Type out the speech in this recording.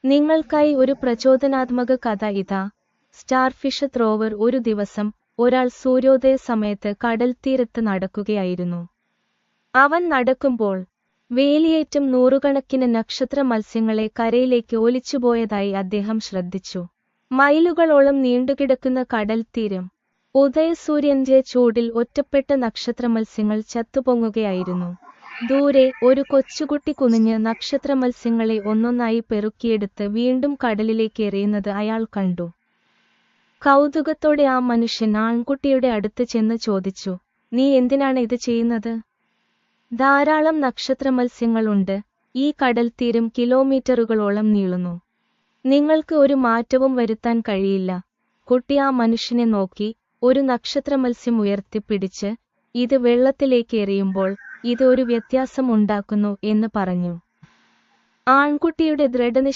നിങ്ങൾക്കായി ഒരു പ്രചോദനാത്മക കഥ ഇതാ. Starfish thrower. ഒരു ദിവസം ഒരാൾ സൂര്യോദയ സമയത്ത് കടൽത്തീരത്ത് നടക്കുകയായിരുന്നു. അവൻ നടക്കുമ്പോൾ വേലിയേറ്റം നൂറുകണക്കിന് നക്ഷത്ര മത്സ്യങ്ങളെ കരയിലേക്ക് ഒലിച്ചുപോയതായി അദ്ദേഹം ശ്രദ്ധിച്ചു. മൈലുകളോളം നീണ്ടുകിടക്കുന്ന കടൽത്തീരം. ഉദയസൂര്യന്റെ ചൂടിൽ ഒറ്റപ്പെട്ട നക്ഷത്രമത്സ്യങ്ങൾ ചത്തുപൊങ്ങുകയായിരുന്നു. ദൂരെ ഒരു കൊച്ചുകുട്ടി കുനിഞ്ഞ് നക്ഷത്രമത്സ്യങ്ങളെ ഒന്നൊന്നായി പെറുക്കിയെടുത്ത് വീണ്ടും കടലിലേക്ക് എറിയുന്നത് അയാൾ കണ്ടു. കൗതുകത്തോടെ ആ മനുഷ്യൻ ആൺകുട്ടിയുടെ അടുത്ത് ചെന്ന് ചോദിച്ചു, "നീ എന്തിനാണ് ഇത് ചെയ്യുന്നത്?" "ധാരാളം നക്ഷത്രമത്സ്യങ്ങളുണ്ട്. ഈ കടൽത്തീരം കിലോമീറ്ററുകളോളം നീളുന്നു. നിങ്ങൾക്ക് ഒരു മാറ്റവും വരുത്താൻ കഴിയില്ല." കുട്ടി ആ മനുഷ്യനെ നോക്കി ഒരു നക്ഷത്രമത്സ്യം ഉയർത്തിപ്പിടിച്ച്, "ഇത് വെള്ളത്തിലേക്ക് എറിയുമ്പോൾ ഇത് ഒരു വ്യത്യാസം ഉണ്ടാക്കുന്നു" എന്ന് പറഞ്ഞു. ആൺകുട്ടിയുടെ ദൃഢനിശ്ചയം